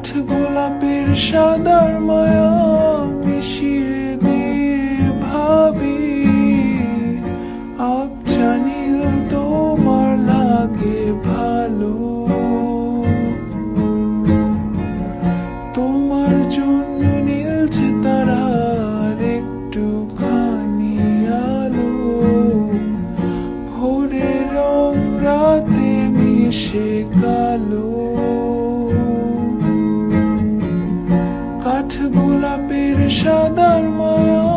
কাঠ গোলাপের সাদার মায়া মিশিয়ে দিয়ে ভাবি আবছা নীল তোমার লাগে ভালো। তোমার জন্য নীলছে তারার একটুখানি আলো, ভোরের রং রাতে মিশে কালো। কাঠ গোলাপের সাদার মায়া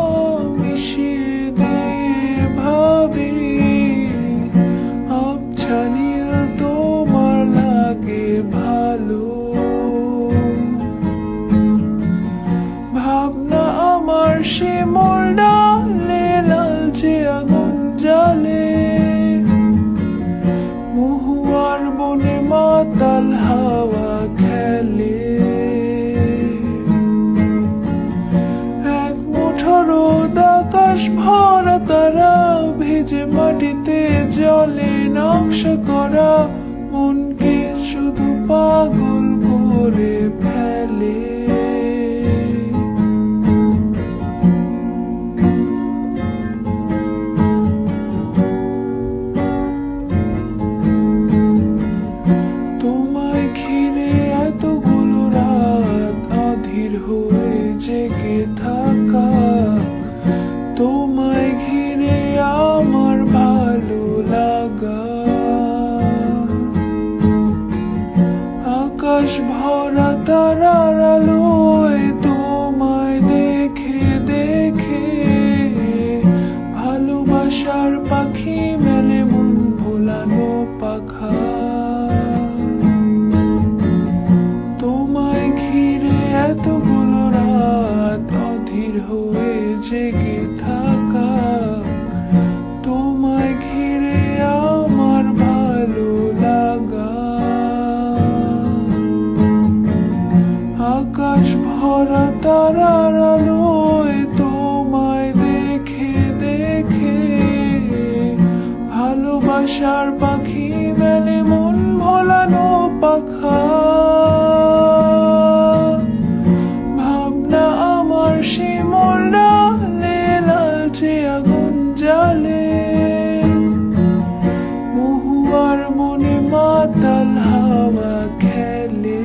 মিশিয়ে দিয়ে ভাবি আবছা নীল তোমার লাগে ভালো। ভাবনা আমার শিমুল ডালে লালচে আগুন জ্বালে, মহুয়ার বনে মাতাল হাওয়া খেলে। এক মুঠো রোদ আকাশ ভরা তারা ভেজে মাটিতে জলে নকশা করা মনকে শুধু পাগল করে ফেলে। তোমায় ঘিরে এতগুলো রাত অধীর হয়ে জেগে থাকা, তোমায় ঘিরে আমার ভালো লাগা। আকাশ ভরা তারার আলোয় তোমায় দেখে দেখে ভালোবাসার পাখি মেলে মন ভোলানো পাখা। তোমায় ঘিরে এতগুলো রাত অধীর হয়ে জেগে থাকা, তোমায় ঘিরে আমার ভালো লাগা। আকাশ ভরা তারার আলোয় তোমায় দেখে দেখে ভালোবাসার পাখি মেলে মন ভোলানো পাখা। ভাবনা আমার শিমুল ডালে লালচে আগুন জ্বালে, মহুয়ার মনে মাতাল হাওয়া খেলে।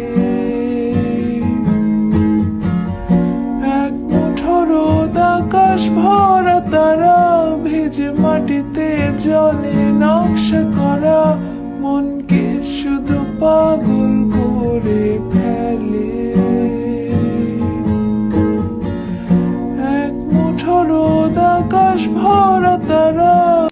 এক মুঠো রোদ আকাশ ভরা তারা ভেজে মাটিতে জলে,